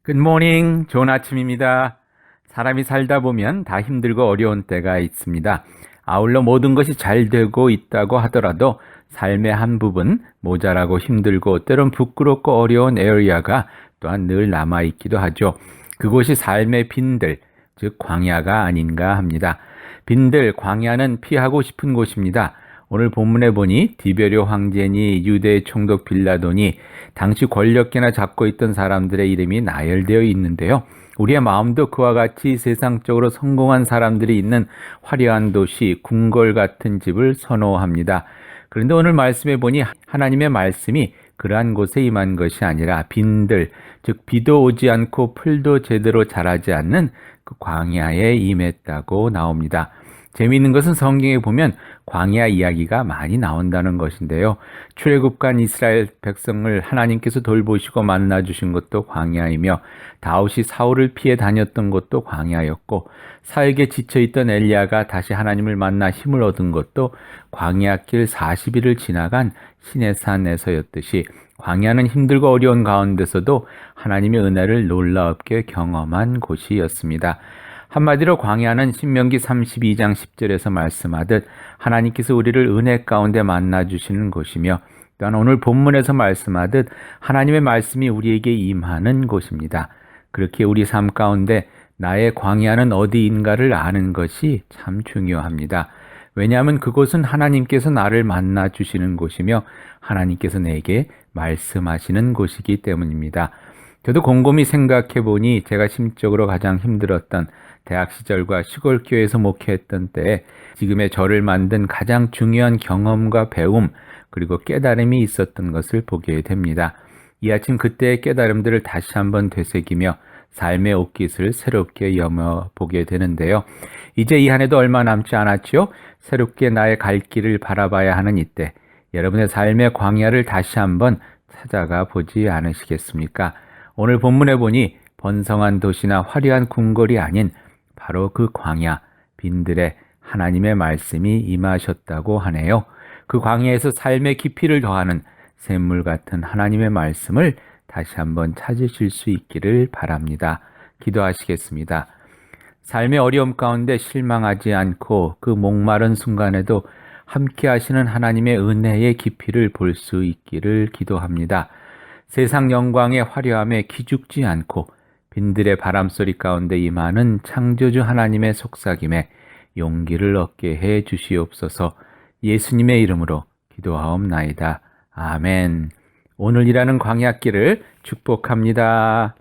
굿모닝, 좋은 아침입니다. 사람이 살다 보면 다 힘들고 어려운 때가 있습니다. 아울러 모든 것이 잘 되고 있다고 하더라도 삶의 한 부분 모자라고 힘들고 때론 부끄럽고 어려운 에어리아가 또한 늘 남아있기도 하죠. 그곳이 삶의 빈들, 즉 광야가 아닌가 합니다. 빈들, 광야는 피하고 싶은 곳입니다. 오늘 본문에 보니 디베료 황제니 유대 총독 빌라도니 당시 권력계나 잡고 있던 사람들의 이름이 나열되어 있는데요. 우리의 마음도 그와 같이 세상적으로 성공한 사람들이 있는 화려한 도시, 궁궐 같은 집을 선호합니다. 그런데 오늘 말씀해 보니 하나님의 말씀이 그러한 곳에 임한 것이 아니라 빈들, 즉 비도 오지 않고 풀도 제대로 자라지 않는 그 광야에 임했다고 나옵니다. 재미있는 것은 성경에 보면 광야 이야기가 많이 나온다는 것인데요. 출애굽간 이스라엘 백성을 하나님께서 돌보시고 만나주신 것도 광야이며 다윗이 사울을 피해 다녔던 것도 광야였고 사역에 지쳐있던 엘리야가 다시 하나님을 만나 힘을 얻은 것도 광야길 40일을 지나간 시내산에서였듯이 광야는 힘들고 어려운 가운데서도 하나님의 은혜를 놀랍게 경험한 곳이었습니다. 한마디로 광야는 신명기 32장 10절에서 말씀하듯 하나님께서 우리를 은혜 가운데 만나주시는 곳이며 또한 오늘 본문에서 말씀하듯 하나님의 말씀이 우리에게 임하는 곳입니다. 그렇게 우리 삶 가운데 나의 광야는 어디인가를 아는 것이 참 중요합니다. 왜냐하면 그곳은 하나님께서 나를 만나주시는 곳이며 하나님께서 내게 말씀하시는 곳이기 때문입니다. 저도 곰곰이 생각해 보니 제가 심적으로 가장 힘들었던 대학 시절과 시골 교회에서 목회했던 때에 지금의 저를 만든 가장 중요한 경험과 배움 그리고 깨달음이 있었던 것을 보게 됩니다. 이 아침 그때의 깨달음들을 다시 한번 되새기며 삶의 옷깃을 새롭게 여며보게 되는데요. 이제 이 한 해도 얼마 남지 않았지요? 새롭게 나의 갈 길을 바라봐야 하는 이때 여러분의 삶의 광야를 다시 한번 찾아가 보지 않으시겠습니까? 오늘 본문에 보니 번성한 도시나 화려한 궁궐이 아닌 바로 그 광야, 빈들에 하나님의 말씀이 임하셨다고 하네요. 그 광야에서 삶의 깊이를 더하는 샘물 같은 하나님의 말씀을 다시 한번 찾으실 수 있기를 바랍니다. 기도하시겠습니다. 삶의 어려움 가운데 실망하지 않고 그 목마른 순간에도 함께 하시는 하나님의 은혜의 깊이를 볼 수 있기를 기도합니다. 세상 영광의 화려함에 기죽지 않고 빈들의 바람소리 가운데 임하는 창조주 하나님의 속삭임에 용기를 얻게 해 주시옵소서. 예수님의 이름으로 기도하옵나이다. 아멘. 오늘 일하는 광야길을 축복합니다.